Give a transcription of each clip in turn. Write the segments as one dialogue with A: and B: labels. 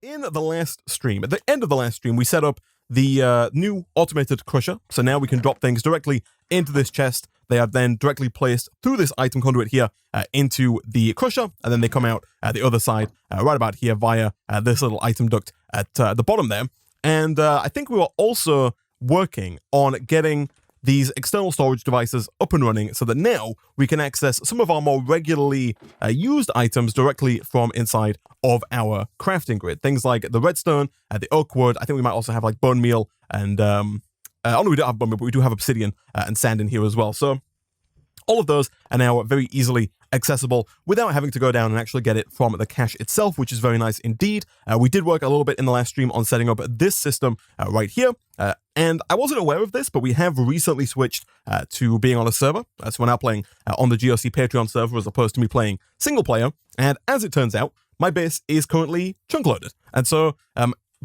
A: In the last stream, at the end of the last stream, we set up the new automated crusher. So now we can drop things directly into this chest. They are then directly placed through this item conduit here into the crusher, and then they come out the other side right about here via this little item duct at the bottom there. And I think we were also working on getting these external storage devices up and running so that now we can access some of our more regularly used items directly from inside of our crafting grid. Things like the redstone, the oak wood. I think we might also have like bone meal and, we don't have bone meal, but we do have obsidian and sand in here as well. So all of those are now very easily accessible without having to go down and actually get it from the cache itself, which is very nice indeed. We did work a little bit in the last stream on setting up this system right here. And I wasn't aware of this, but we have recently switched to being on a server. So we're now playing on the GOC Patreon server as opposed to me playing single player. And as it turns out, my base is currently chunk loaded. And so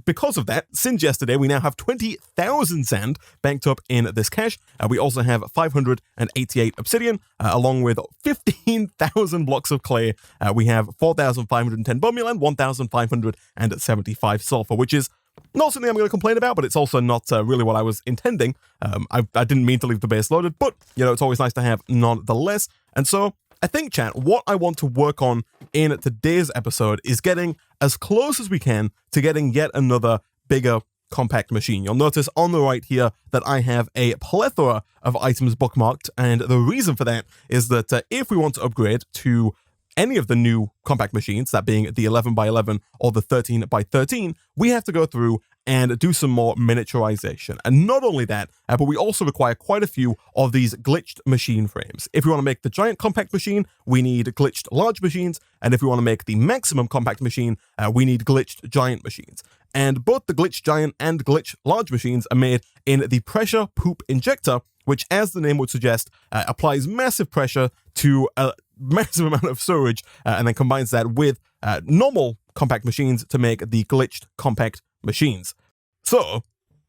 A: because of that, since yesterday, we now have 20,000 sand banked up in this cache. We also have 588 obsidian, along with 15,000 blocks of clay. We have 4,510 bone meal and 1,575 sulfur, which is not something I'm going to complain about, but it's also not really what I was intending. I didn't mean to leave the base loaded, but, you know, it's always nice to have nonetheless. And so I think, chat, what I want to work on in today's episode is getting as close as we can to getting yet another bigger compact machine. You'll notice on the right here that I have a plethora of items bookmarked, and the reason for that is that if we want to upgrade to any of the new compact machines, that being the 11x11 or the 13x13, we have to go through and do some more miniaturization. And not only that, but we also require quite a few of these glitched machine frames. If we want to make the giant compact machine, we need glitched large machines. And if we want to make the maximum compact machine, we need glitched giant machines. And both the glitched giant and glitched large machines are made in the pressure poop injector, which, as the name would suggest, applies massive pressure to a massive amount of sewage and then combines that with normal compact machines to make the glitched compact machines. So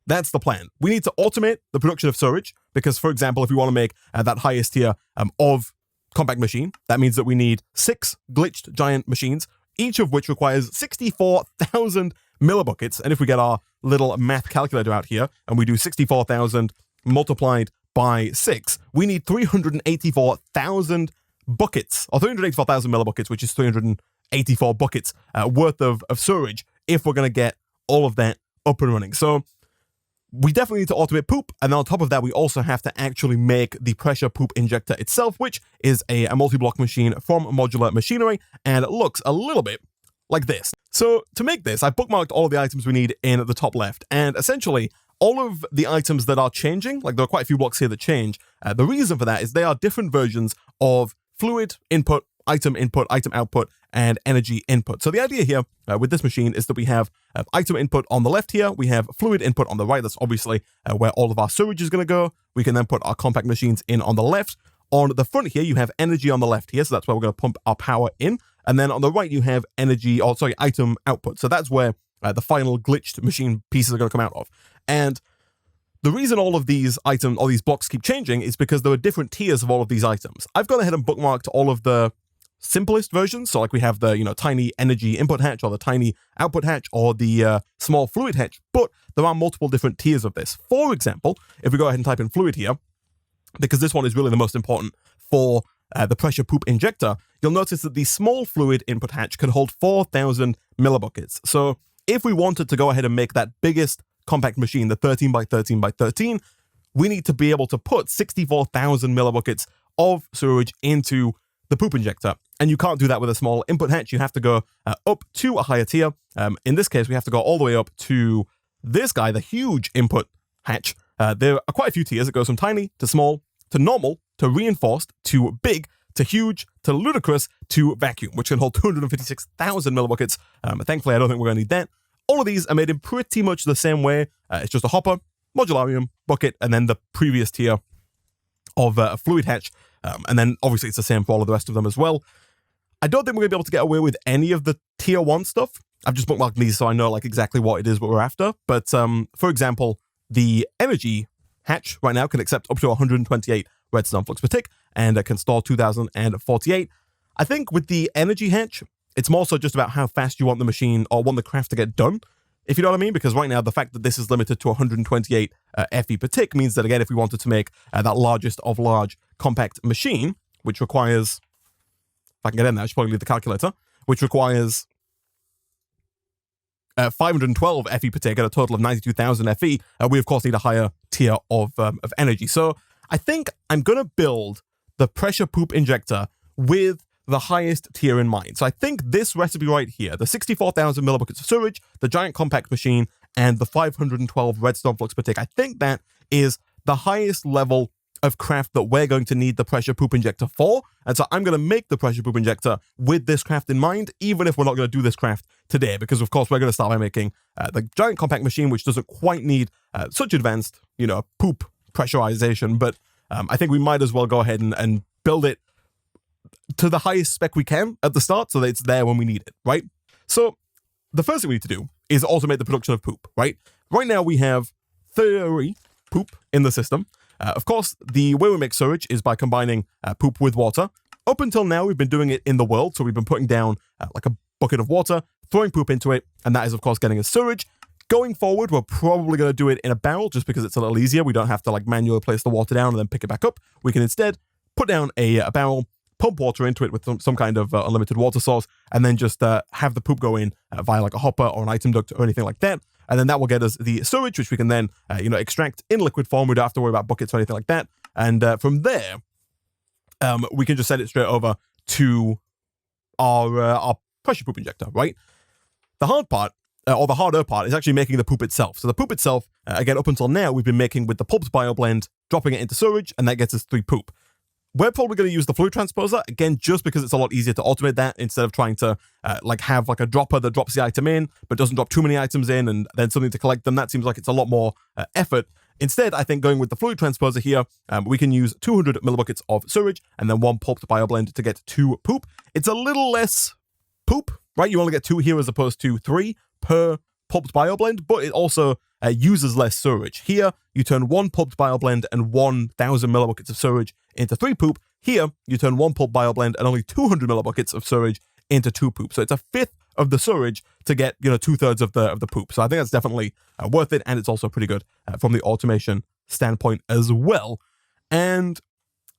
A: that's the plan. We need to automate the production of sewage because, for example, if we want to make that highest tier of compact machine, that means that we need 6 glitched giant machines, each of which requires 64,000 millibuckets. And if we get our little math calculator out here and we do 64,000 multiplied by 6, we need 384,000 buckets, or 384,000 millibuckets, which is 384 buckets worth of sewage if we're going to get all of that up and running. So we definitely need to automate poop, and on top of that, we also have to actually make the pressure poop injector itself, which is a multi-block machine from modular machinery, and it looks a little bit like this. So to make this, I bookmarked all of the items we need in the top left, and essentially all of the items that are changing, like there are quite a few blocks here that change, the reason for that is they are different versions of fluid input, item output, and energy input. So the idea here with this machine is that we have item input on the left here, we have fluid input on the right. That's obviously where all of our sewage is going to go. We can then put our compact machines in on the left. On the front here, you have energy on the left here, so that's where we're going to pump our power in. And then on the right, you have item output. So that's where the final glitched machine pieces are going to come out of. And the reason all of these items, all these blocks keep changing is because there are different tiers of all of these items. I've gone ahead and bookmarked all of the simplest versions. So like we have the, tiny energy input hatch or the tiny output hatch or the small fluid hatch, but there are multiple different tiers of this. For example, if we go ahead and type in fluid here, because this one is really the most important for the pressure poop injector, you'll notice that the small fluid input hatch can hold 4,000 millibuckets. So if we wanted to go ahead and make that biggest compact machine, the 13x13x13, we need to be able to put 64,000 millibuckets of sewage into the poop injector. And you can't do that with a small input hatch. You have to go up to a higher tier. In this case, we have to go all the way up to this guy, the huge input hatch. There are quite a few tiers. It goes from tiny to small to normal to reinforced to big to huge to ludicrous to vacuum, which can hold 256,000 millibuckets. Thankfully, I don't think we're going to need that. All of these are made in pretty much the same way. It's just a hopper, modularium, bucket, and then the previous tier of a fluid hatch. And then obviously it's the same for all of the rest of them as well. I don't think we're going to be able to get away with any of the tier 1 stuff. I've just bookmarked these so I know like exactly what it is what we're after. But for example, the energy hatch right now can accept up to 128 redstone flux per tick, and it can store 2048. I think with the energy hatch, It's more so just about how fast you want the machine or want the craft to get done, if you know what I mean, because right now the fact that this is limited to 128 FE per tick means that, again, if we wanted to make that largest of large compact machine, which requires, if I can get in there, I should probably leave the calculator, which requires 512 FE per tick at a total of 92,000 FE, we of course need a higher tier of energy. So I think I'm going to build the pressure poop injector with the highest tier in mind. So I think this recipe right here, the 64,000 millibuckets of sewage, the giant compact machine, and the 512 redstone flux per tick, I think that is the highest level of craft that we're going to need the pressure poop injector for. And so I'm going to make the pressure poop injector with this craft in mind, even if we're not going to do this craft today, because of course we're going to start by making the giant compact machine, which doesn't quite need such advanced, poop pressurization. But I think we might as well go ahead and build it to the highest spec we can at the start so that it's there when we need it, right? So the first thing we need to do is automate the production of poop, right? Right now we have 30 poop in the system. Of course, the way we make sewage is by combining poop with water. Up until now, we've been doing it in the world, so we've been putting down like a bucket of water, throwing poop into it, and that is, of course, getting us sewage. Going forward, we're probably going to do it in a barrel just because it's a little easier. We don't have to like manually place the water down and then pick it back up. We can instead put down a barrel, pump water into it with some kind of unlimited water source, and then just have the poop go in via like a hopper or an item duct or anything like that. And then that will get us the sewage, which we can then, extract in liquid form. We don't have to worry about buckets or anything like that. And from there, we can just send it straight over to our pressure poop injector, right? The hard part, or the harder part, is actually making the poop itself. So the poop itself, again, up until now, we've been making with the pulped bioblend, dropping it into sewage, and that gets us 3 poop. We're probably going to use the fluid transposer, again, just because it's a lot easier to automate that instead of trying to have like a dropper that drops the item in, but doesn't drop too many items in and then something to collect them. That seems like it's a lot more effort. Instead, I think going with the fluid transposer here, we can use 200 millibuckets of sewage and then 1 pulped bioblend to get 2 poop. It's a little less poop, right? You only get 2 here as opposed to 3 per pulped bioblend, but it also uses less sewage. Here, you turn 1 pulped bioblend and 1,000 millibuckets of sewage into 3 poop. Here, you turn 1 pulped bioblend and only 200 millibuckets of sewage into 2 poop. So it's a fifth of the sewage to get 2/3 of the poop. So I think that's definitely worth it, and it's also pretty good from the automation standpoint as well. And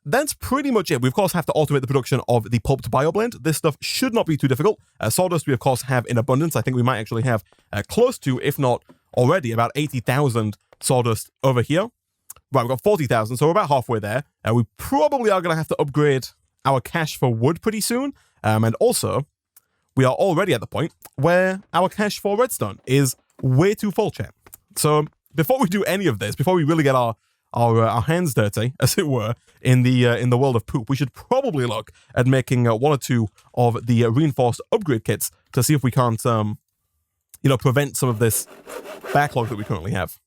A: that's pretty much it. We, of course, have to automate the production of the pulped bioblend. This stuff should not be too difficult. Sawdust, we, of course, have in abundance. I think we might actually have close to, if not already, about 80,000 sawdust over here. Right, we've got 40,000, so we're about halfway there. We probably are going to have to upgrade our cache for wood pretty soon. And also, we are already at the point where our cache for redstone is way too full, chat. So before we do any of this, before we really get our hands dirty, as it were, in the world of poop, we should probably look at making 1 or 2 of the reinforced upgrade kits to see if we can't, prevent some of this backlog that we currently have.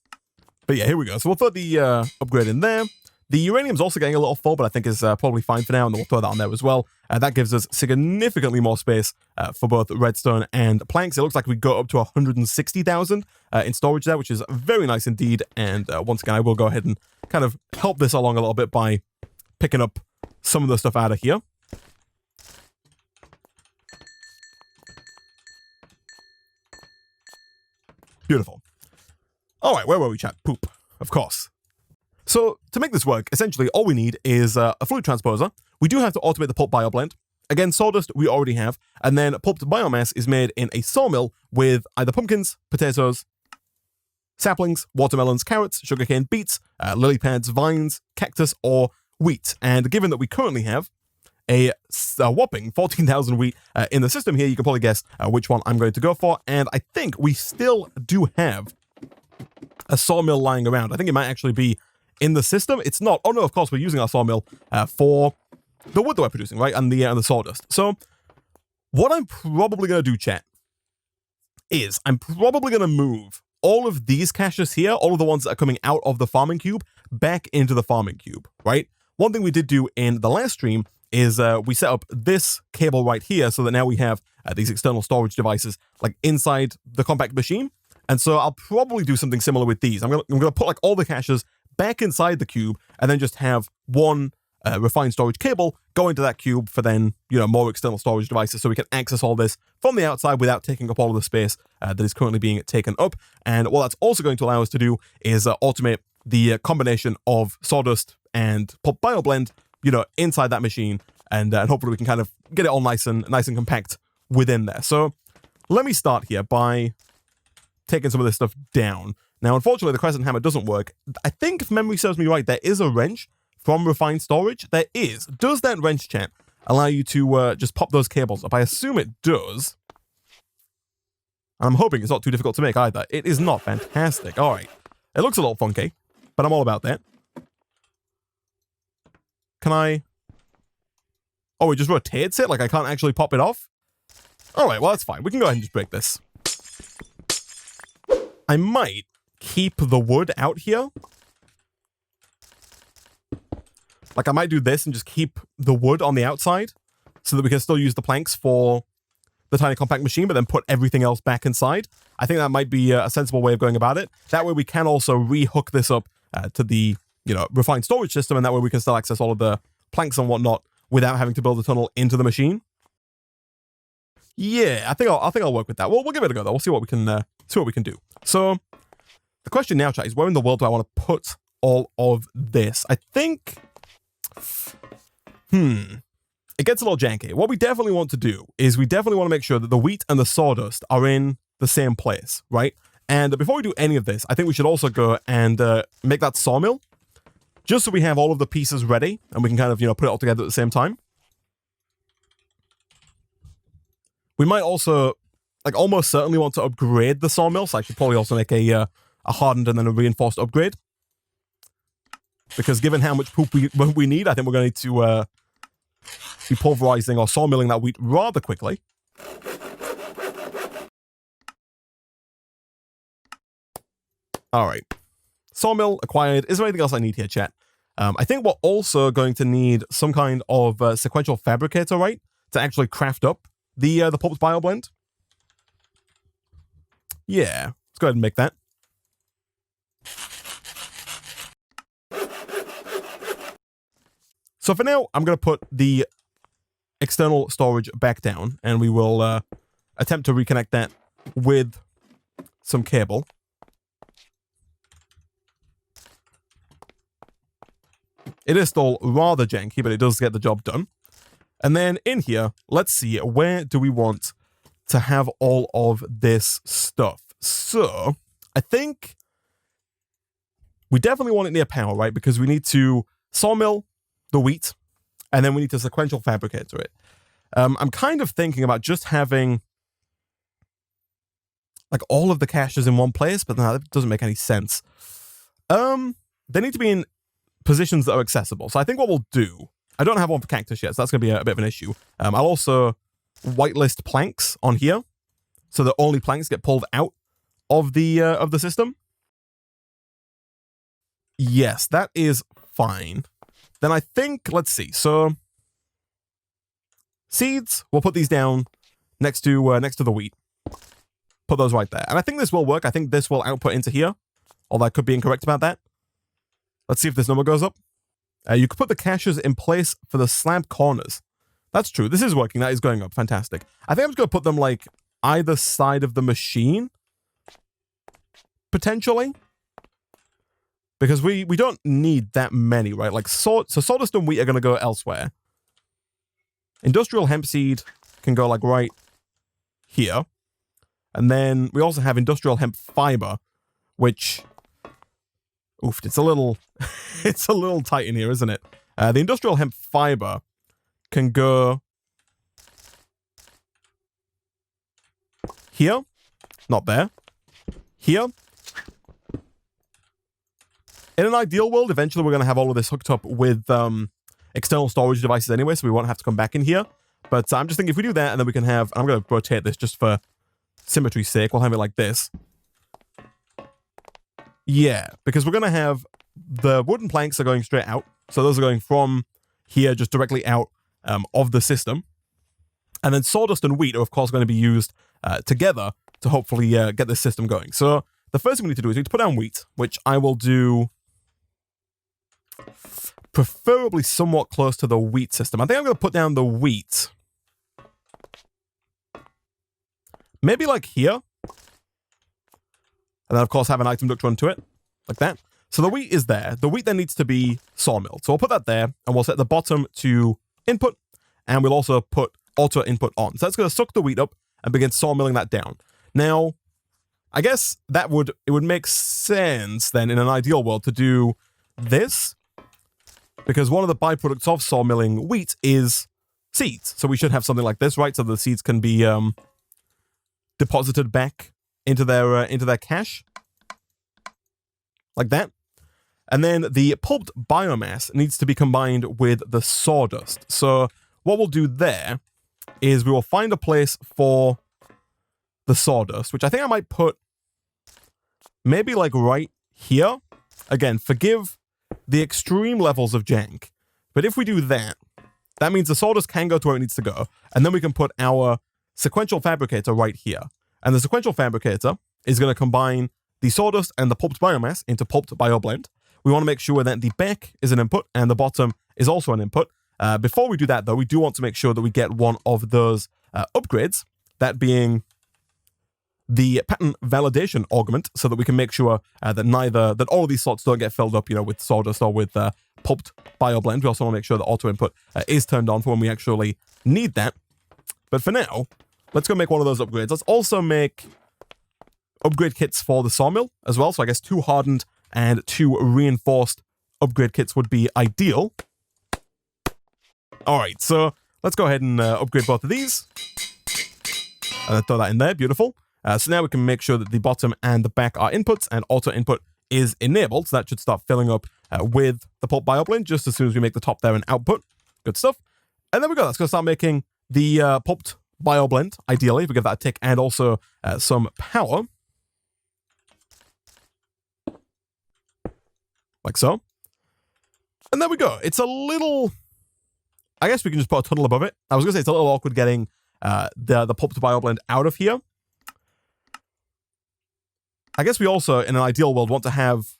A: But yeah, here we go. So we'll throw the upgrade in there. The uranium's also getting a little full, but I think is probably fine for now, and we'll throw that on there as well. That gives us significantly more space for both redstone and planks. It looks like we go up to 160,000 in storage there, which is very nice indeed. And once again, I will go ahead and kind of help this along a little bit by picking up some of the stuff out of here. Beautiful. All right, where were we, chat? Poop, of course. So to make this work, essentially all we need is a fluid transposer. We do have to automate the pulp bioblend. Again, sawdust we already have, and then pulped biomass is made in a sawmill with either pumpkins, potatoes, saplings, watermelons, carrots, sugarcane, beets, lily pads, vines, cactus, or wheat. And given that we currently have a whopping 14,000 wheat in the system here, you can probably guess which one I'm going to go for. And I think we still do have a sawmill lying around. I think it might actually be in the system. It's not. Oh no, of course we're using our sawmill for the wood that we're producing, right? And the sawdust. So what I'm probably going to do, chat, is I'm probably going to move all of these caches here, all of the ones that are coming out of the farming cube, back into the farming cube, right? One thing we did do in the last stream is we set up this cable right here so that now we have these external storage devices like inside the compact machine. And so I'll probably do something similar with these. I'm gonna put like all the caches back inside the cube and then just have one refined storage cable going to that cube for then, more external storage devices, so we can access all this from the outside without taking up all of the space that is currently being taken up. And what that's also going to allow us to do is automate the combination of sawdust and pulp bioblend, inside that machine, and hopefully we can kind of get it all nice and compact within there. So let me start here by taking some of this stuff down. Now, unfortunately, the crescent hammer doesn't work. I think, if memory serves me right, there is a wrench from refined storage. There is. Does that wrench, chat, allow you to just pop those cables up? I assume it does. I'm hoping it's not too difficult to make either. It is not. Fantastic. All right. It looks a little funky, but I'm all about that. Can I... Oh, it just rotates it? Like I can't actually pop it off? All right, well, that's fine. We can go ahead and just break this. I might keep the wood out here. Like, I might do this and just keep the wood on the outside so that we can still use the planks for the tiny compact machine, but then put everything else back inside. I think that might be a sensible way of going about it. That way we can also re-hook this up to the, refined storage system, and that way we can still access all of the planks and whatnot without having to build a tunnel into the machine. Yeah, I think I'll work with that. We'll give it a go though. We'll see what we can do. So the question now, chat, is where in the world do I want to put all of this? I think, it gets a little janky. What we definitely want to do is we definitely want to make sure that the wheat and the sawdust are in the same place, right? And before we do any of this, I think we should also go and make that sawmill, just so we have all of the pieces ready and we can kind of, put it all together at the same time. We might also, almost certainly want to upgrade the sawmill, so I should probably also make a hardened and then a reinforced upgrade. Because given how much poop we need, I think we're going to need to be pulverizing or sawmilling that wheat rather quickly. All right. Sawmill acquired. Is there anything else I need here, chat? I think we're also going to need some kind of sequential fabricator, right? To actually craft up the pulp's bioblend. Yeah, let's go ahead and make that. So for now, I'm going to put the external storage back down, and we will attempt to reconnect that with some cable. It is still rather janky, but it does get the job done. And then in here, let's see, where do we want to have all of this stuff? So I think we definitely want it near power, right? Because we need to sawmill the wheat, and then we need to sequential fabricator it. I'm kind of thinking about just having all of the caches in one place, but no, that doesn't make any sense. They need to be in positions that are accessible. So I think what we'll do, I don't have one for cactus yet, so that's going to be a bit of an issue. I'll also whitelist planks on here, so that only planks get pulled out of the system. Yes, that is fine. Then I think, let's see. So seeds, we'll put these down next to the wheat. Put those right there. And I think this will work. I think this will output into here. Although I could be incorrect about that. Let's see if this number goes up. You could put the caches in place for the slab corners. That's true. This is working. That is going up. Fantastic. I think I'm just going to put them either side of the machine. Potentially. Because we don't need that many, right? So sawdust and wheat are going to go elsewhere. Industrial hemp seed can go right here. And then we also have industrial hemp fiber, which, oof, it's a little tight in here, isn't it? The industrial hemp fiber can go here, not there, here. In an ideal world, eventually we're going to have all of this hooked up with external storage devices anyway, so we won't have to come back in here. But I'm just thinking if we do that, and then we can have, I'm going to rotate this just for symmetry's sake. We'll have it like this. Yeah, because we're going to have the wooden planks are going straight out. So those are going from here just directly out of the system. And then sawdust and wheat are, of course, going to be used together to hopefully get this system going. So the first thing we need to do is we need to put down wheat, which I will do preferably somewhat close to the wheat system. I think I'm going to put down the wheat. Maybe like here. And then, of course, have an item duct run to it. Like that. So the wheat is there. The wheat then needs to be sawmilled. So we'll put that there, and we'll set the bottom to input, and we'll also put auto input on. So that's going to suck the wheat up and begin sawmilling that down. Now, I guess it would make sense then in an ideal world to do this, because one of the byproducts of sawmilling wheat is seeds. So we should have something like this, right? So the seeds can be deposited back into their cache, like that. And then the pulped biomass needs to be combined with the sawdust. So what we'll do there is we will find a place for the sawdust, which I think I might put maybe like right here. Again, forgive the extreme levels of jank. But if we do that, that means the sawdust can go to where it needs to go. And then we can put our sequential fabricator right here. And the sequential fabricator is going to combine the sawdust and the pulped biomass into pulped bioblend. We want to make sure that the back is an input and the bottom is also an input. Before we do that, though, we do want to make sure that we get one of those upgrades, that being the pattern validation augment, so that we can make sure that all of these slots don't get filled up, with sawdust or with pulped bioblend. We also want to make sure that auto input is turned on for when we actually need that. But for now, let's go make one of those upgrades. Let's also make upgrade kits for the sawmill as well. So I guess 2 hardened and 2 reinforced upgrade kits would be ideal. All right, so let's go ahead and upgrade both of these. And throw that in there, beautiful. So now we can make sure that the bottom and the back are inputs and auto input is enabled. So that should start filling up with the pulp bioblend just as soon as we make the top there an output. Good stuff. And there we go. That's going to start making the pulped bioblend, ideally, if we give that a tick, and also some power. Like so. And there we go. It's a little... I guess we can just put a tunnel above it. I was going to say it's a little awkward getting the pulped bioblend out of here. I guess we also, in an ideal world, want to have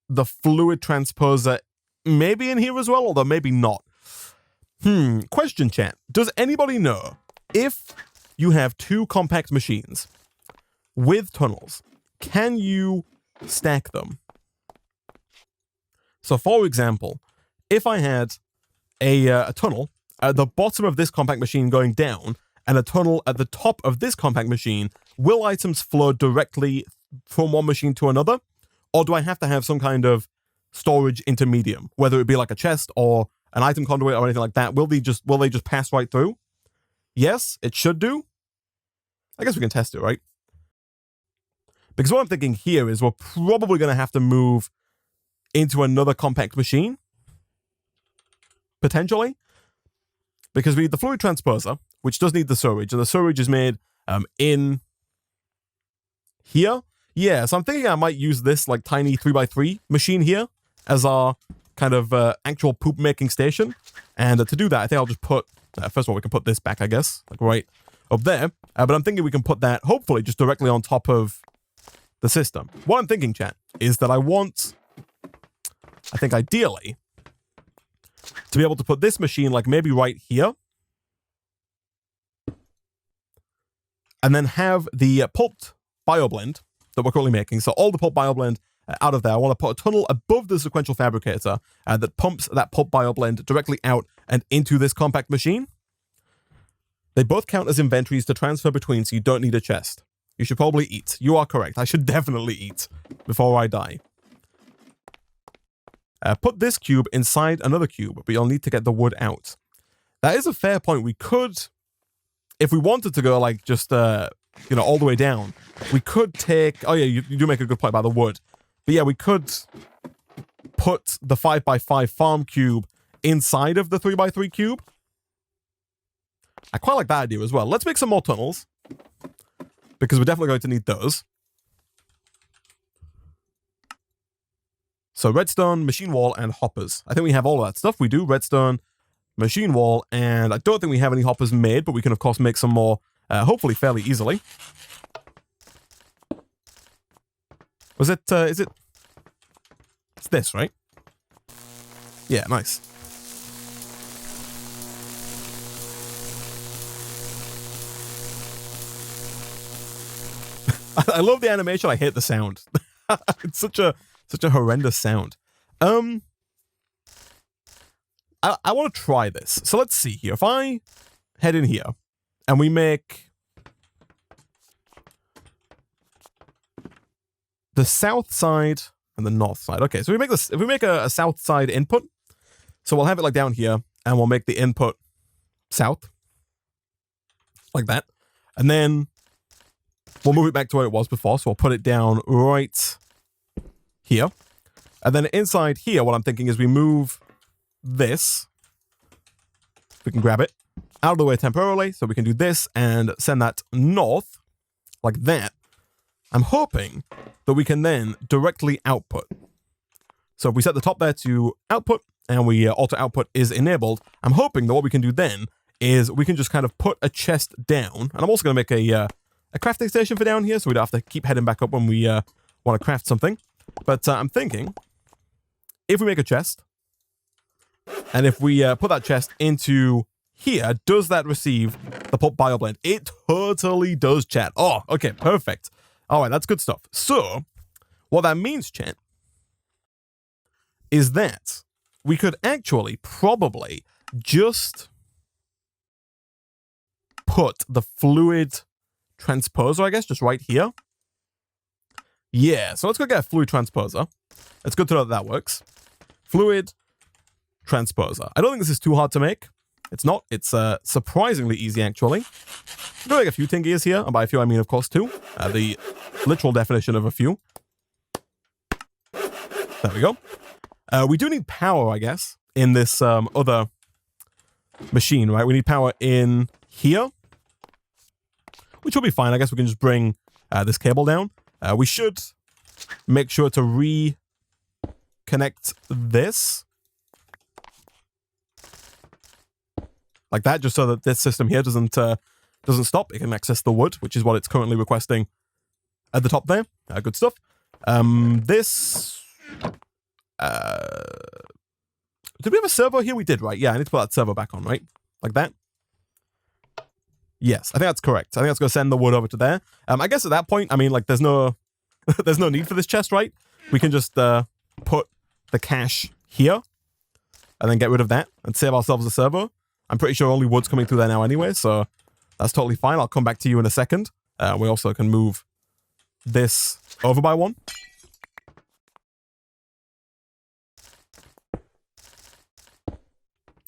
A: the fluid transposer maybe in here as well, although maybe not. Question, chat. Does anybody know if you have 2 compact machines with tunnels, can you stack them? So, for example, if I had a tunnel at the bottom of this compact machine going down and a tunnel at the top of this compact machine, will items flow directly from one machine to another? Or do I have to have some kind of storage intermedium, whether it be like a chest or an item conduit or anything like that? Will they just pass right through? Yes, it should do. I guess we can test it, right? Because what I'm thinking here is we're probably going to have to move into another compact machine, potentially, because we need the fluid transposer, which does need the sewage, and the sewage is made in here. Yeah, so I'm thinking I might use this like tiny 3x3 machine here as our kind of actual poop making station. And to do that, I think I'll just put, first of all, we can put this back, I guess, like right up there. But I'm thinking we can put that, hopefully, just directly on top of the system. What I'm thinking, chat, is that I think ideally, to be able to put this machine like maybe right here, and then have the pulped bioblend that we're currently making. So all the pulp bioblend out of there. I want to put a tunnel above the sequential fabricator that pumps that pulp bioblend directly out and into this compact machine. They both count as inventories to transfer between, so you don't need a chest. You should probably eat. You are correct. I should definitely eat before I die. Put this cube inside another cube, but you'll need to get the wood out. That is a fair point. We could, if we wanted to go like just, all the way down, we could take, oh yeah, you do make a good point about the wood. But yeah, we could put the 5x5 farm cube inside of the 3x3 cube. I quite like that idea as well. Let's make some more tunnels, because we're definitely going to need those. So redstone, machine wall, and hoppers. I think we have all of that stuff. We do redstone, machine wall, and I don't think we have any hoppers made, but we can of course make some more, hopefully fairly easily. Is it It's this, right? Yeah, nice. I love the animation. I hate the sound. It's such a horrendous sound. I want to try this. So let's see here. If I head in here and we make the south side and the north side. Okay, so we make this. If we make a south side input, so we'll have it like down here, and we'll make the input south, like that, and then we'll move it back to where it was before. So we'll put it down right here, and then inside here, what I'm thinking is we move this. We can grab it out of the way temporarily, so we can do this and send that north, like that. I'm hoping that we can then directly output. So if we set the top there to output and we auto output is enabled, I'm hoping that what we can do then is we can just kind of put a chest down. And I'm also going to make a crafting station for down here, so we don't have to keep heading back up when we want to craft something. But I'm thinking if we make a chest and if we put that chest into here, does that receive the pulp bioblend? It totally does, chat. Oh, okay, perfect. All right, that's good stuff. So, what that means, chat, is that we could actually probably just put the fluid transposer, I guess, just right here. Yeah, so let's go get a fluid transposer. It's good to know that that works. Fluid transposer. I don't think this is too hard to make. It's not. It's surprisingly easy, actually. I'm going to make a few tingies here, and by a few I mean, of course, two. The literal definition of a few. There we go. We do need power, I guess, in this other machine, right? We need power in here, which will be fine. I guess we can just bring this cable down. We should make sure to reconnect this. Like that, just so that this system here doesn't stop. It can access the wood, which is what it's currently requesting at the top there. Good stuff. This... did we have a servo here? We did, right? Yeah, I need to put that servo back on, right? Like that? Yes, I think that's correct. I think that's going to send the wood over to there. I guess at that point, I mean, like, there's no there's no need for this chest, right? We can just put the cache here and then get rid of that and save ourselves a servo. I'm pretty sure only wood's coming through there now anyway, so that's totally fine. I'll come back to you in a second. We also can move this over by one.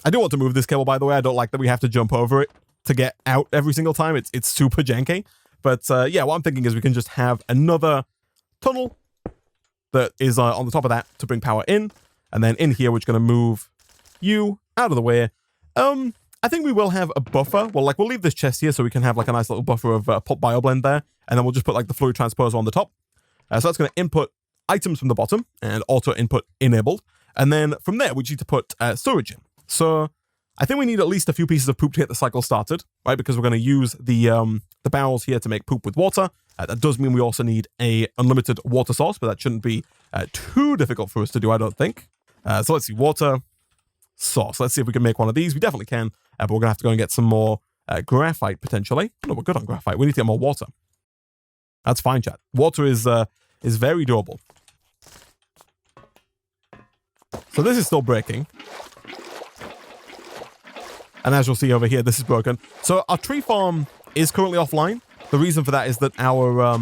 A: I do want to move this cable, by the way. I don't like that we have to jump over it to get out every single time. It's super janky. But yeah, what I'm thinking is we can just have another tunnel that is on the top of that to bring power in. And then in here, we're just going to move you out of the way. I think we will have a buffer. Well, like, we'll leave this chest here so we can have like a nice little buffer of pulp bioblend there. And then we'll just put like the fluid transposer on the top. So that's going to input items from the bottom and auto input enabled. And then from there, we need to put storage in. So I think we need at least a few pieces of poop to get the cycle started, right? Because we're going to use the barrels here to make poop with water. That does mean we also need a unlimited water source, but that shouldn't be too difficult for us to do, I don't think. So let's see, water source. Let's see if we can make one of these. We definitely can, but we're going to have to go and get some more graphite, potentially. No, we're good on graphite. We need to get more water. That's fine, chat. Water is very doable. So this is still breaking. And as you'll see over here, this is broken. So our tree farm is currently offline. The reason for that is that our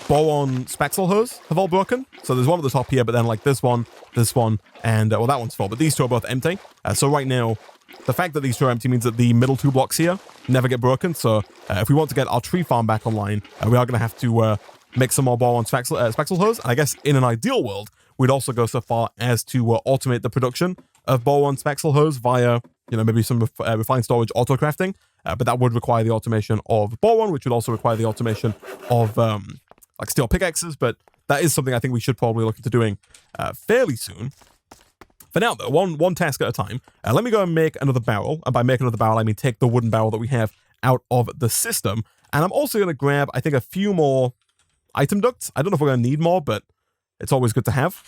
A: boron spaxel hose have all broken. So there's one at the top here, but then like this one, and well, that one's full, but these two are both empty. So right now, the fact that these two are empty means that the middle two blocks here never get broken. So if we want to get our tree farm back online, we are going to have to make some more boron spaxel hose. And I guess in an ideal world, we'd also go so far as to automate the production of boron spaxel hose via, you know, maybe some refined storage auto crafting. But that would require the automation of boron, which would also require the automation of like steel pickaxes. But that is something I think we should probably look into doing fairly soon. For now, though, one task at a time. Let me go and make another barrel. And by make another barrel, I mean take the wooden barrel that we have out of the system. And I'm also going to grab, I think, a few more item ducts. I don't know if we're going to need more, but it's always good to have.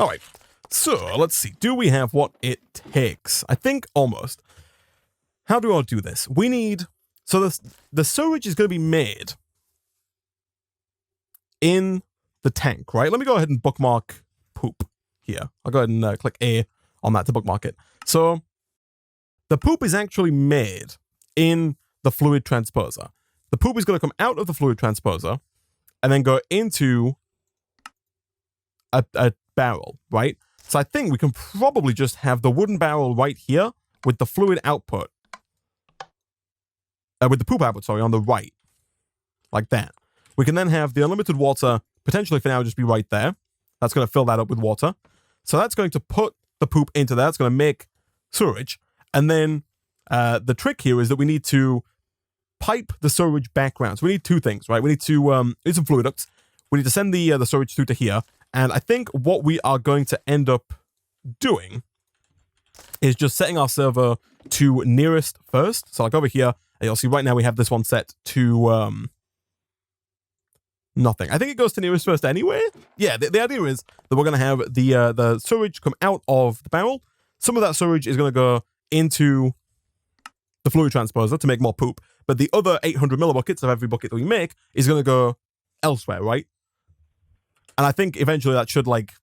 A: All right. So let's see. Do we have what it takes? I think almost. How do I do this? We need... So the sewage is going to be made in the tank, right? Let me go ahead and bookmark poop here. I'll go ahead and click A on that to bookmark it. So the poop is actually made in the fluid transposer. The poop is going to come out of the fluid transposer and then go into a barrel, right? So I think we can probably just have the wooden barrel right here with the fluid output. With the poop output, sorry, on the right. Like that. We can then have the unlimited water, potentially for now, just be right there. That's going to fill that up with water. So that's going to put the poop into there. It's going to make sewage. And then the trick here is that we need to pipe the sewage background. So we need two things, right? We need to need some fluid ducts. We need to send the sewage through to here. And I think what we are going to end up doing is just setting our server to nearest first. So like over here, you'll see right now we have this one set to nothing. I think it goes to nearest first anyway. Yeah, the idea is that we're going to have the sewage come out of the barrel. Some of that sewage is going to go into the fluid transposer to make more poop. But the other 800 millibuckets of every bucket that we make is going to go elsewhere, right? And I think eventually that should, like,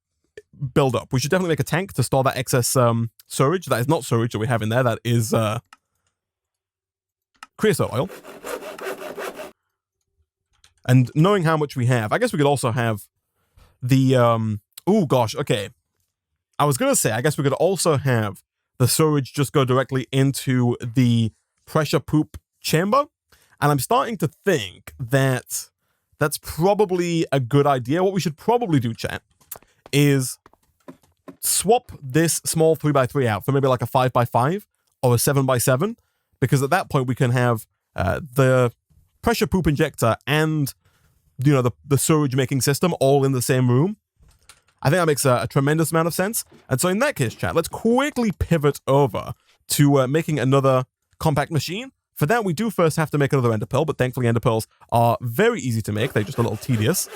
A: build up. We should definitely make a tank to store that excess sewage. That is not sewage that we have in there. That is creosote oil. And knowing how much we have, I guess we could also have the... oh, gosh, okay. I was going to say, I guess we could also have the sewage just go directly into the pressure poop chamber. And I'm starting to think that that's probably a good idea. What we should probably do, chat, is swap this small 3x3 out for maybe like a 5x5 or a 7x7. Because at that point we can have the pressure poop injector and, you know, the sewage making system all in the same room. I think that makes a tremendous amount of sense. And so in that case, chat, let's quickly pivot over to making another compact machine. For that, we do first have to make another ender pearl, but thankfully ender pearls are very easy to make. They're just a little tedious.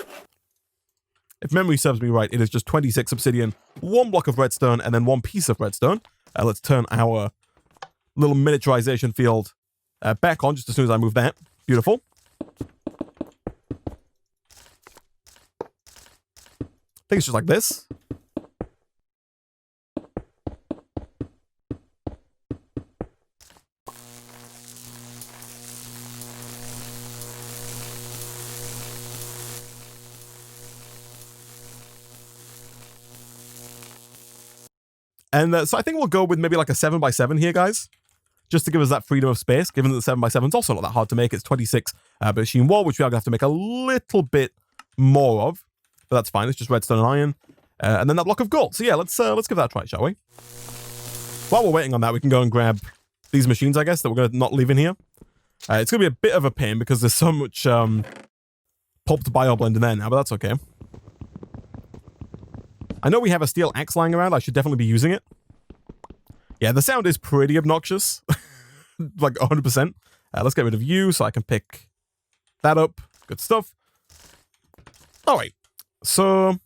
A: If memory serves me right, it is just 26 obsidian, 1 block of redstone, and then 1 piece of redstone. Let's turn our little miniaturization field back on just as soon as I move that. Beautiful. I think it's just like this. And so I think we'll go with maybe like a 7x7 here, guys. Just to give us that freedom of space, given that the 7x7 is also not that hard to make. It's 26 machine wall, which we are going to have to make a little bit more of. But that's fine. It's just redstone and iron. And then that block of gold. So yeah, let's give that a try, shall we? While we're waiting on that, we can go and grab these machines, I guess, that we're going to not leave in here. It's going to be a bit of a pain because there's so much pulped bioblend in there now, but that's okay. I know we have a steel axe lying around. I should definitely be using it. Yeah, the sound is pretty obnoxious. Like 100%. Let's get rid of you so I can pick that up. Good stuff. All right. So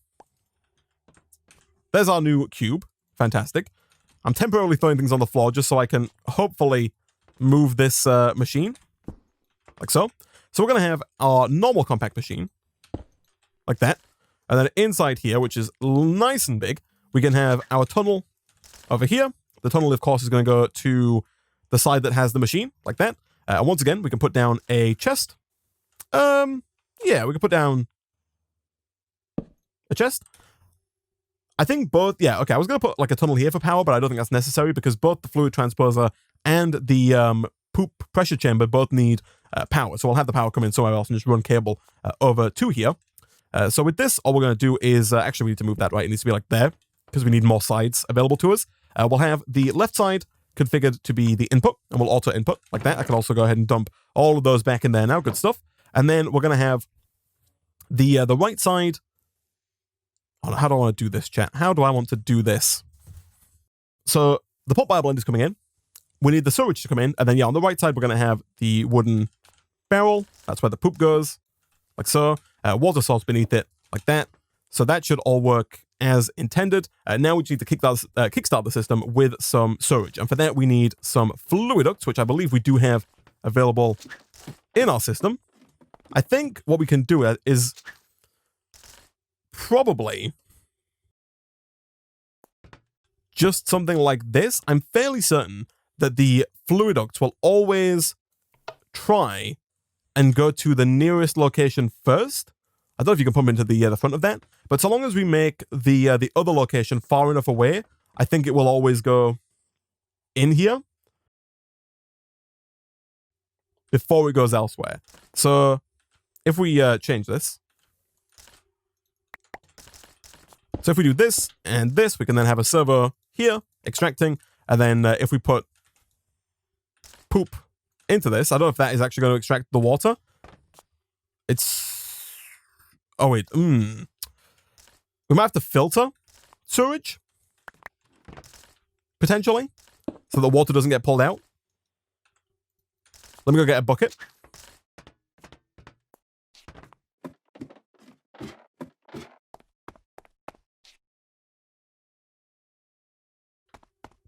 A: there's our new cube. Fantastic. I'm temporarily throwing things on the floor just so I can hopefully move this machine. Like so. So we're going to have our normal compact machine. Like that. And then inside here, which is nice and big, we can have our tunnel over here. The tunnel, of course, is going to go to the side that has the machine, like that. And once again, we can put down a chest. Yeah, we can put down a chest. I think both... Yeah, okay, I was going to put like a tunnel here for power, but I don't think that's necessary because both the fluid transposer and the poop pressure chamber both need power. So I'll have the power come in somewhere else and just run cable over to here. So with this, all we're going to do is... actually, we need to move that, right? It needs to be like there because we need more sides available to us. We'll have the left side configured to be the input, and we'll auto input like that. I can also go ahead and dump all of those back in there now. Good stuff. And then we're going to have the right side. Oh, how do I want to do this, chat? How do I want to do this? So the pot bioblend is coming in. We need the sewage to come in. And then, yeah, on the right side, we're going to have the wooden barrel. That's where the poop goes, like so. Water source beneath it, like that. So that should all work as intended. Now we just need to kickstart the system with some sewage. And for that, we need some fluiducts, which I believe we do have available in our system. I think what we can do is probably just something like this. I'm fairly certain that the fluiducts will always try and go to the nearest location first. I don't know if you can pump into the front of that, but so long as we make the other location far enough away, I think it will always go in here before it goes elsewhere. So if we change this, so if we do this and this, we can then have a servo here extracting, and then if we put poop into this, I don't know if that is actually going to extract the water. It's, oh wait, we might have to filter sewage potentially so the water doesn't get pulled out. Let me go get a bucket.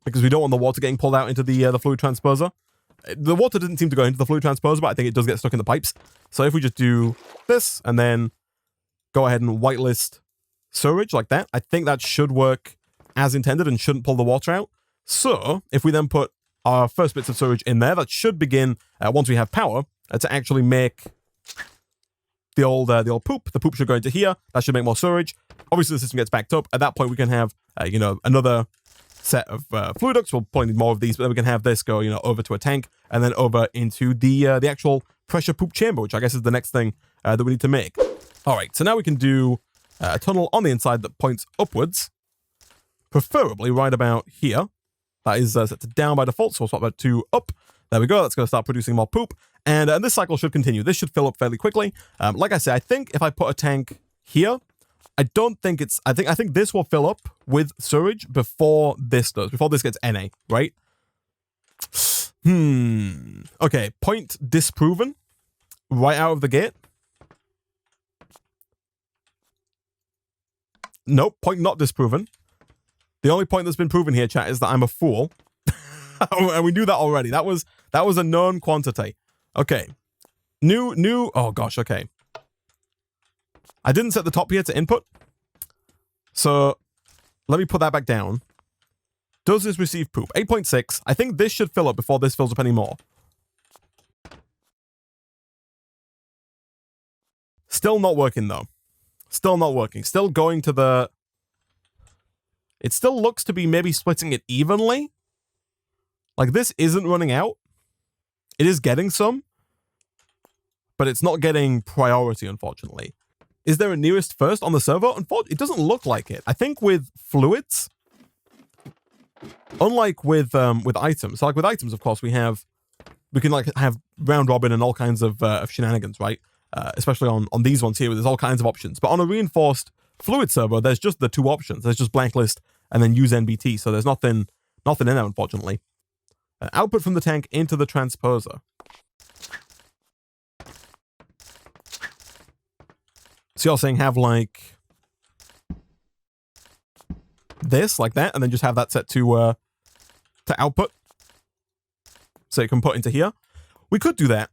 A: Because we don't want the water getting pulled out into the fluid transposer. The water didn't seem to go into the fluid transposer, but I think it does get stuck in the pipes. So if we just do this and then go ahead and whitelist sewage like that, I think that should work as intended and shouldn't pull the water out. So if we then put our first bits of sewage in there, that should begin, once we have power, to actually make the old poop. The poop should go into here. That should make more sewage. Obviously, the system gets backed up. At that point, we can have, another set of fluiducts. We'll probably need more of these, but then we can have this go, over to a tank and then over into the actual pressure poop chamber, which I guess is the next thing that we need to make. All right, so now we can do a tunnel on the inside that points upwards, preferably right about here. That is set to down by default, so we'll swap that to up. There we go. That's going to start producing more poop, and this cycle should continue. This should fill up fairly quickly. Like I said, I think if I put a tank here, I don't think it's, I think this will fill up with sewage before this does, before this gets NA, right? Okay, point disproven right out of the gate. Nope, point not disproven. The only point that's been proven here, chat, is that I'm a fool. And we knew that already. That was a known quantity. Okay. New, oh gosh, okay. I didn't set the top here to input. So let me put that back down. Does this receive poop? 8.6. I think this should fill up before this fills up anymore. Still not working though. Still not working. Still going to the... It still looks to be maybe splitting it evenly. Like this isn't running out. It is getting some. But it's not getting priority, unfortunately. Is there a nearest first on the server? Unfortunately, it doesn't look like it. I think with fluids, unlike with items, so like with items, of course, we can like have round robin and all kinds of shenanigans, right? Especially on these ones here, where there's all kinds of options. But on a reinforced fluid server, there's just the two options. There's just blank list and then use NBT. So there's nothing in there, unfortunately. Output from the tank into the transposer. So you're saying have like this, like that, and then just have that set to output. So you can put into here. We could do that.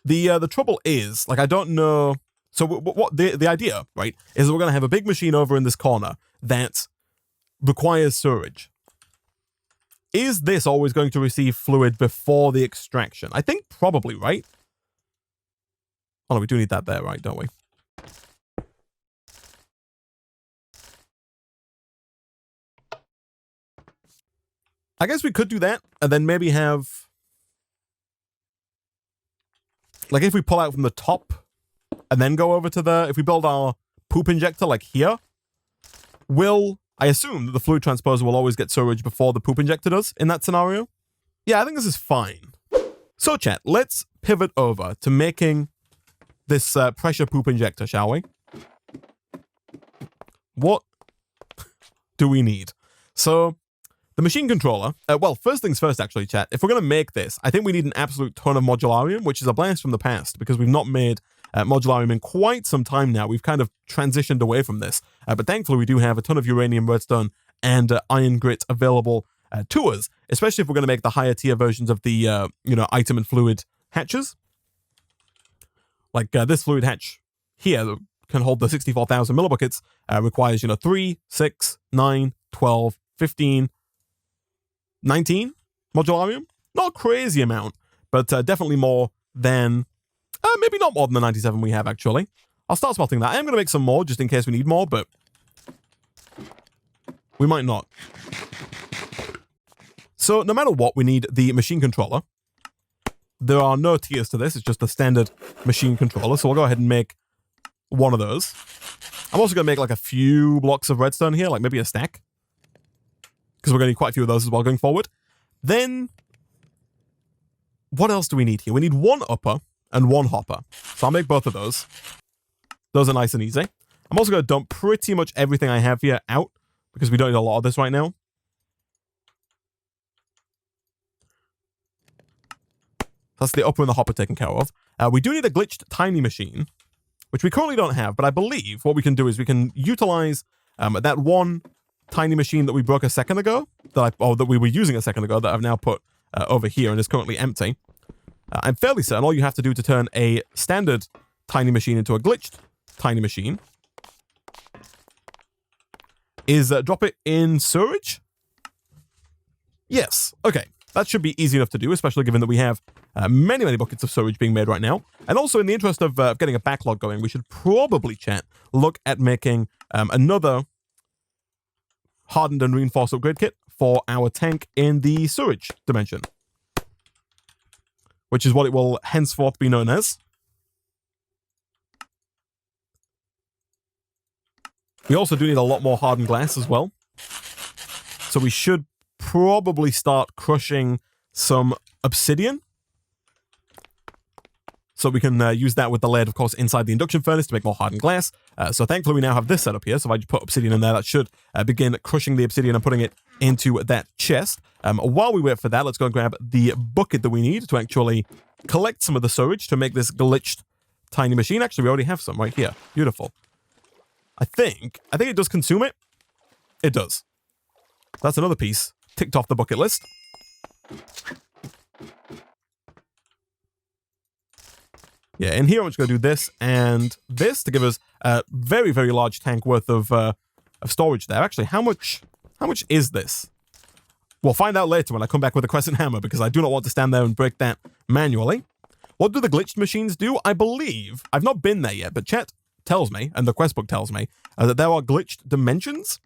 A: The trouble is, like, I don't know. So what the idea, right, is that we're going to have a big machine over in this corner that requires sewage. Is this always going to receive fluid before the extraction? I think probably, right? Oh, no, we do need that there, right, don't we? I guess we could do that, and then maybe have... Like, if we pull out from the top, and then go over to the... If we build our poop injector, like here, I assume that the fluid transposer will always get sewage before the poop injector does in that scenario? Yeah, I think this is fine. So, chat, let's pivot over to making this pressure poop injector, shall we? What do we need? So, the machine controller, well, first things first, actually, chat. If we're going to make this, I think we need an absolute ton of modularium, which is a blast from the past, because we've not made modularium in quite some time now. We've kind of transitioned away from this. But thankfully, we do have a ton of uranium, redstone, and iron grit available to us, especially if we're going to make the higher tier versions of the, item and fluid hatches. Like this fluid hatch here that can hold the 64,000 millibuckets requires, 3, 6, 9, 12, 15, 19 modularium. Not a crazy amount, but definitely more than, maybe not more than the 97 we have, actually. I'll start smelting that. I am going to make some more just in case we need more, but we might not. So no matter what, we need the machine controller. There are no tiers to this. It's just a standard machine controller. So we'll go ahead and make one of those. I'm also going to make like a few blocks of redstone here, like maybe a stack, because we're going to need quite a few of those as well going forward. Then what else do we need here? We need one upper and one hopper. So I'll make both of those. Those are nice and easy. I'm also going to dump pretty much everything I have here out because we don't need a lot of this right now. That's the upper and the hopper taken care of. We do need a glitched tiny machine, which we currently don't have, but I believe what we can do is we can utilize that one tiny machine that we broke a second ago, that we were using a second ago, that I've now put over here and is currently empty. I'm fairly certain all you have to do to turn a standard tiny machine into a glitched tiny machine is drop it in Sewage. Yes, okay. That should be easy enough to do, especially given that we have many, many buckets of Sewage being made right now. And also, in the interest of getting a backlog going, we should probably, chat, look at making another hardened and reinforced upgrade kit for our tank in the Sewage dimension, which is what it will henceforth be known as. We also do need a lot more hardened glass as well. So we should probably start crushing some obsidian. So we can use that with the lead, of course, inside the induction furnace to make more hardened glass. So thankfully we now have this set up here. So if I just put obsidian in there, that should begin crushing the obsidian and putting it into that chest. While we wait for that, let's go and grab the bucket that we need to actually collect some of the Sewage to make this glitched tiny machine. Actually, we already have some right here. Beautiful. I think it does consume it. It does. That's another piece ticked off the bucket list. Yeah, in here I'm just going to do this and this to give us a very, very large tank worth of storage there. Actually, how much is this? We'll find out later when I come back with a crescent hammer because I do not want to stand there and break that manually. What do the glitched machines do? I believe, I've not been there yet, but chat tells me, and the quest book tells me, that there are glitched dimensions.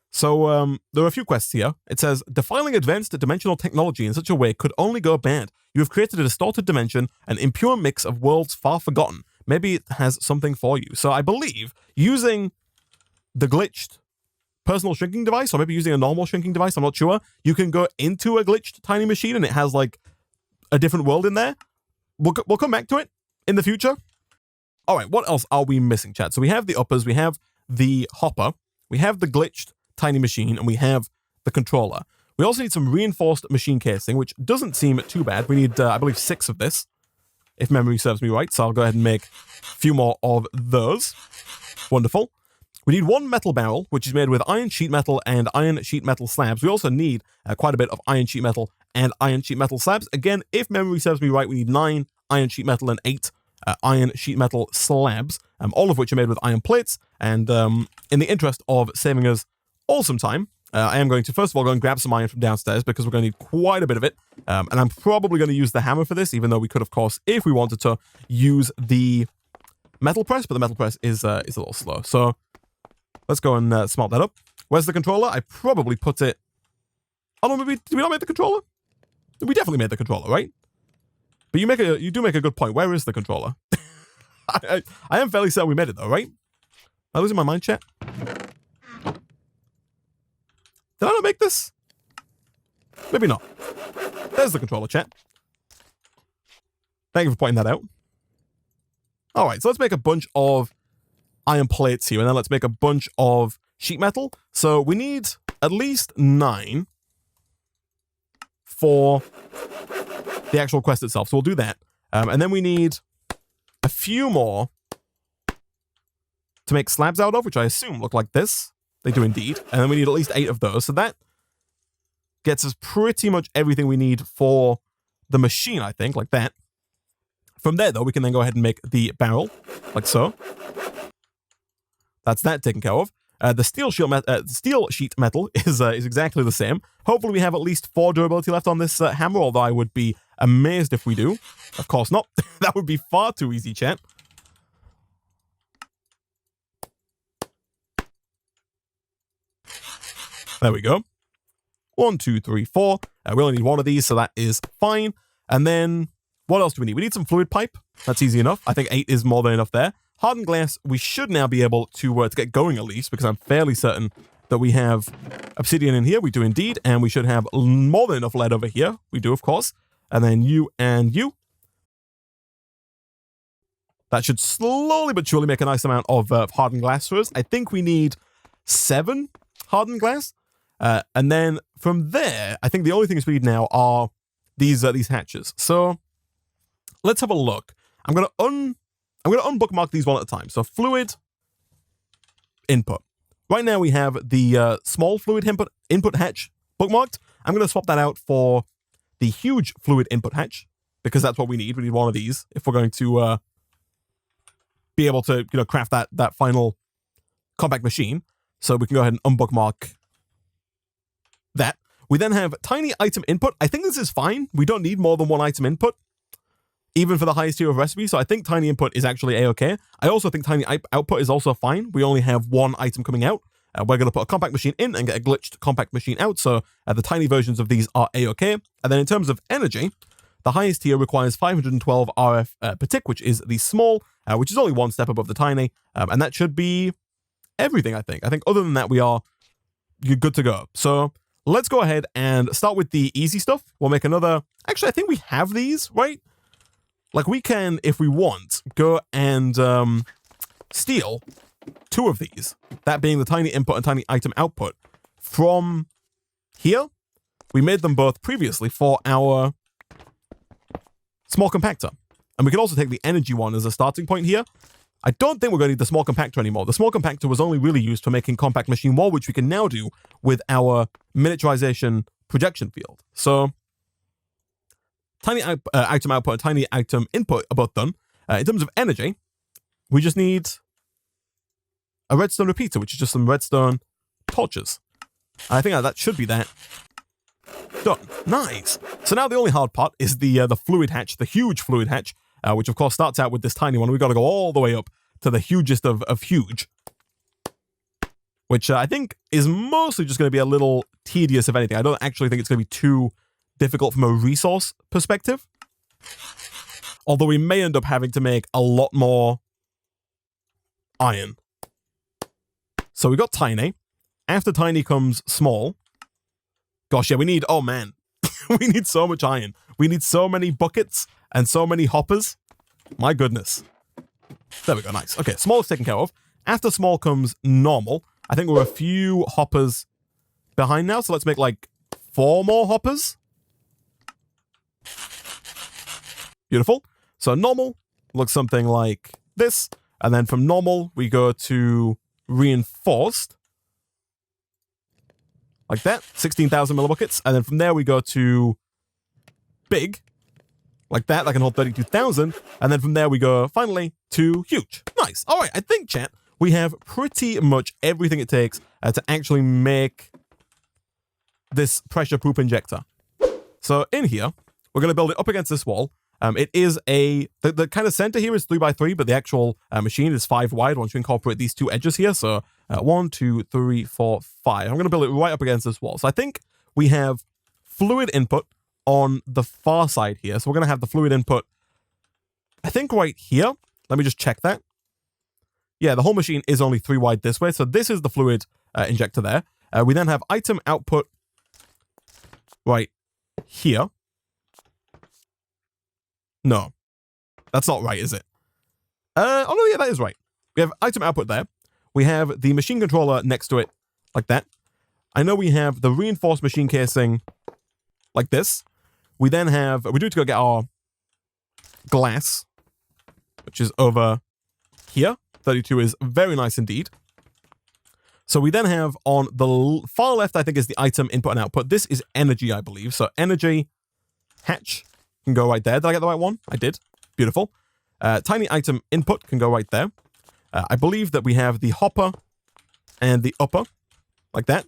A: So there are a few quests here. It says, defiling advanced dimensional technology in such a way could only go bad. You have created a distorted dimension, an impure mix of worlds far forgotten. Maybe it has something for you. So I believe using the glitched personal shrinking device, or maybe using a normal shrinking device, I'm not sure, you can go into a glitched tiny machine and it has like a different world in there. We'll come back to it in the future. All right, what else are we missing, chat? So we have the uppers, we have the hopper, we have the glitched tiny machine, and we have the controller. We also need some reinforced machine casing, which doesn't seem too bad. We need, I believe, 6 of this, if memory serves me right. So I'll go ahead and make a few more of those. Wonderful. We need 1 metal barrel, which is made with iron sheet metal and iron sheet metal slabs. We also need quite a bit of iron sheet metal and iron sheet metal slabs. Again, if memory serves me right, we need 9 iron sheet metal and 8 iron sheet metal slabs, all of which are made with iron plates. And in the interest of saving us all some time, I am going to, first of all, go and grab some iron from downstairs because we're going to need quite a bit of it. And I'm probably going to use the hammer for this, even though we could, of course, if we wanted to, use the metal press, but the metal press is a little slow. So let's go and smelt that up. Where's the controller? I probably put it... Oh, no, maybe... Did we not make the controller? We definitely made the controller, right? But you do make a good point. Where is the controller? I am fairly certain we made it, though, right? Am I losing my mind, chat? Did I not make this? Maybe not. There's the controller, chat. Thank you for pointing that out. All right, so let's make a bunch of iron plates here, and then let's make a bunch of sheet metal. So we need at least 9 for the actual quest itself. So we'll do that. And then we need a few more to make slabs out of, which I assume look like this. They do indeed. And then we need at least 8 of those. So that gets us pretty much everything we need for the machine, I think, like that. From there, though, we can then go ahead and make the barrel, like so. That's that taken care of. The steel sheet metal is exactly the same. Hopefully we have at least 4 durability left on this hammer, although I would be amazed if we do. Of course not. That would be far too easy, chat. There we go. 1, 2, 3, 4. We only need 1 of these, so that is fine. And then, what else do we need? We need some fluid pipe. That's easy enough. I think 8 is more than enough there. Hardened glass, we should now be able to get going at least, because I'm fairly certain that we have obsidian in here. We do indeed, and we should have more than enough lead over here. We do, of course. And then you and you. That should slowly but surely make a nice amount of hardened glass for us. I think we need 7 hardened glass. And then from there, I think the only things we need now are these hatches. So let's have a look. I'm gonna unbookmark these one at a time. So fluid input. Right now we have the small fluid input hatch bookmarked. I'm gonna swap that out for the huge fluid input hatch because that's what we need. We need one of these if we're going to be able to craft that final compact machine. So we can go ahead and unbookmark that. We then have tiny item input. I think this is fine. We don't need more than 1 item input, even for the highest tier of recipe. So I think tiny input is actually a-okay. I also think tiny output is also fine. We only have 1 item coming out. We're going to put a compact machine in and get a glitched compact machine out. So the tiny versions of these are a-okay. And then in terms of energy, the highest tier requires 512 RF per tick, which is the small, which is only 1 step above the tiny. And that should be everything, I think. I think other than that, you're good to go. So let's go ahead and start with the easy stuff. We'll make another. Actually, I think we have these, right? Like we can, if we want, go and steal 2 of these. That being the tiny input and tiny item output from here. We made them both previously for our small compactor. And we can also take the energy one as a starting point here. I don't think we're going to need the small compactor anymore. The small compactor was only really used for making compact machine wall, which we can now do with our miniaturization projection field. So tiny item output and tiny item input are both done. In terms of energy, we just need a redstone repeater, which is just some redstone torches. I think that should be that. Done. Nice. So now the only hard part is the fluid hatch, the huge fluid hatch, which of course starts out with this tiny one. We've got to go all the way up to the hugest of huge, which I think is mostly just going to be a little tedious, if anything. I don't actually think it's going to be too difficult from a resource perspective. Although we may end up having to make a lot more iron. So we got tiny. After tiny comes small. Gosh, yeah, we need, oh man, we need so much iron. We need so many buckets and so many hoppers. My goodness. There we go, nice. Okay, small is taken care of. After small comes normal. I think we're a few hoppers behind now, so let's make like 4 more hoppers. Beautiful. So normal looks something like this. And then from normal, we go to reinforced. Like that, 16,000 millibuckets. And then from there, we go to big. Like that can hold 32,000. And then from there, we go finally to huge. Nice. All right, I think, chat, we have pretty much everything it takes to actually make this pressure poop injector. So in here, we're going to build it up against this wall. It is the kind of center here is 3x3, but the actual machine is 5 wide once you incorporate these 2 edges here. So 1, 2, 3, 4, 5. I'm going to build it right up against this wall. So I think we have fluid input on the far side here. So we're going to have the fluid input, I think right here. Let me just check that. Yeah, the whole machine is only 3 wide this way. So this is the fluid injector there. We then have item output right here. No, that's not right, is it? Oh, no, yeah, that is right. We have item output there. We have the machine controller next to it, like that. I know we have the reinforced machine casing, like this. We then have, we do need to go get our glass. which is over here. 32 is very nice indeed. So we then have on the far left, I think, is the item input and output. This is energy, I believe. So energy hatch can go right there. Did I get the right one? I did. Beautiful. Tiny item input can go right there. I believe that we have the hopper and the upper, like that.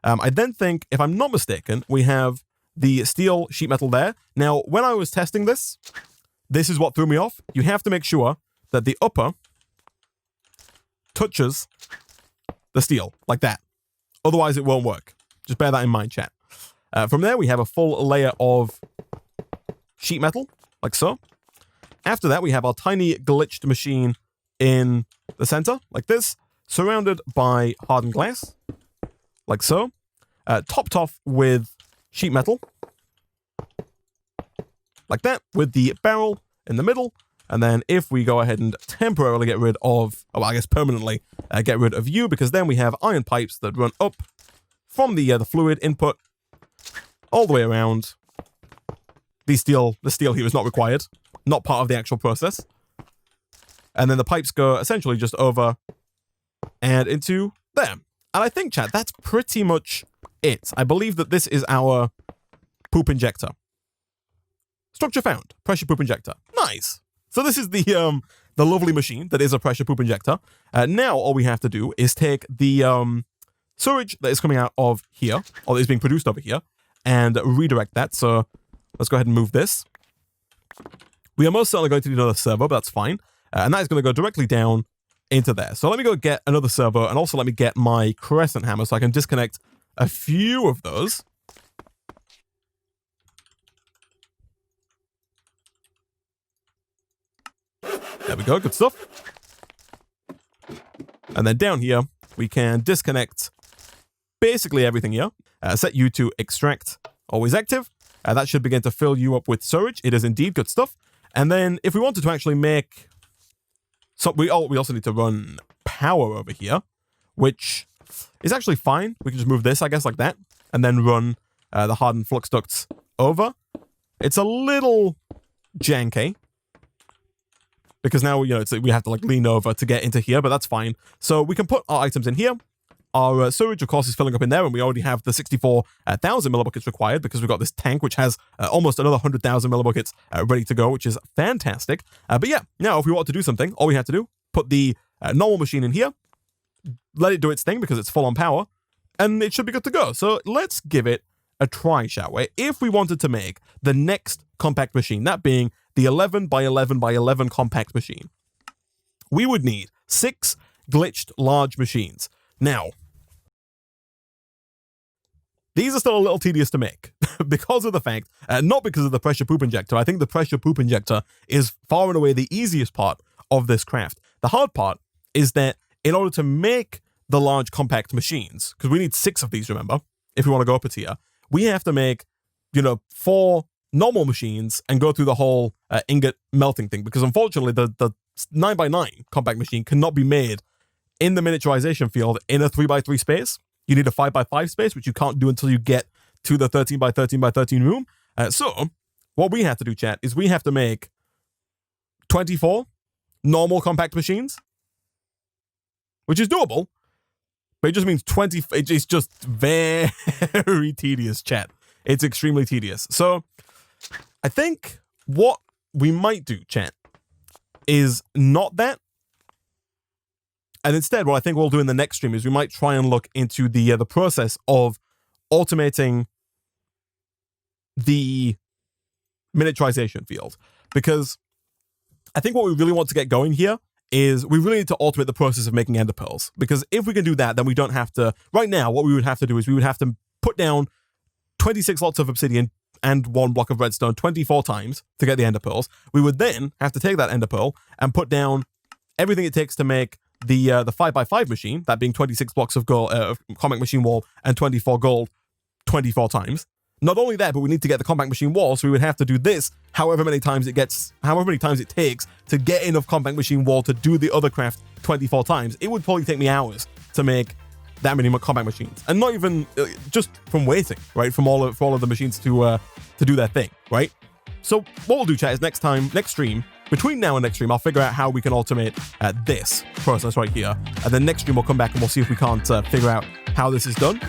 A: I then think, if I'm not mistaken, we have the steel sheet metal there. Now, when I was testing this, this is what threw me off. You have to make sure that the upper touches the steel, like that. Otherwise, it won't work. Just bear that in mind, chat. From there, we have a full layer of sheet metal, like so. After that, we have our tiny glitched machine in the center, like this, surrounded by hardened glass, like so. Topped off with sheet metal, like that, with the barrel in the middle. And then if we go ahead and temporarily get rid of, well, I guess permanently get rid of you, because then we have iron pipes that run up from the fluid input all the way around. The steel here is not required, not part of the actual process. And then the pipes go essentially just over and into there. And I think, chat, that's pretty much it. I believe that this is our poop injector. Structure found. Pressure poop injector. Nice. So this is the lovely machine that is a pressure poop injector. Now all we have to do is take the sewage that is coming out of here, or that is being produced over here, and redirect that. So let's go ahead and move this. We are most certainly going to need another servo, but that's fine. And that is going to go directly down into there. So let me go get another servo, and also let me get my crescent hammer so I can disconnect a few of those. There we go, good stuff. And then down here, we can disconnect basically everything here. Set you to extract, always active. That should begin to fill you up with sewage. It is indeed good stuff. And then if we wanted to actually make... So we also need to run power over here, which is actually fine. We can just move this, I guess, like that, and then run the hardened flux ducts over. It's a little janky, because now, you know, we have to like lean over to get into here, but that's fine. So we can put our items in here. Our sewage, of course, is filling up in there, and we already have the 64,000 millibuckets required because we've got this tank, which has almost another 100,000 millibuckets ready to go, which is fantastic. But yeah, now if we want to do something, all we have to do, put the normal machine in here, let it do its thing because it's full on power, and it should be good to go. So let's give it a try, shall we? If we wanted to make the next compact machine, that being the 11 by 11 by 11 compact machine, we would need 6 glitched large machines. Now, these are still a little tedious to make because of the fact, not because of the pressure poop injector. I think the pressure poop injector is far and away the easiest part of this craft. The hard part is that in order to make the large compact machines, because we need 6 of these, remember, if we want to go up a tier, we have to make, 4 normal machines and go through the whole ingot melting thing, because unfortunately the 9x9 compact machine cannot be made in the miniaturization field in a 3x3 space. You need a 5x5 space, which you can't do until you get to the 13x13x13 room. So what we have to do, chat, is we have to make 24 normal compact machines, which is doable, but it just means 20. It's just very tedious, chat. It's extremely tedious. So I think what we might do, chat, is not that. And instead, what I think we'll do in the next stream is we might try and look into the process of automating the miniaturization field. Because I think what we really want to get going here is we really need to automate the process of making ender pearls. Because if we can do that, then we don't have to... Right now, what we would have to do is we would have to put down 26 lots of obsidian and 1 block of redstone 24 times to get the ender pearls. We would then have to take that ender pearl and put down everything it takes to make the 5x5 machine, that being 26 blocks of gold, compact machine wall, and 24 gold 24 times. Not only that, but we need to get the compact machine wall, so we would have to do this however many times it takes to get enough compact machine wall to do the other craft 24 times. It would probably take me hours to make that many compact machines, and not even just from waiting, right? For all of the machines to do their thing, right? So what we'll do, chat, is next stream between now and next stream, I'll figure out how we can automate this process right here. And then next stream, we'll come back and we'll see if we can't figure out how this is done.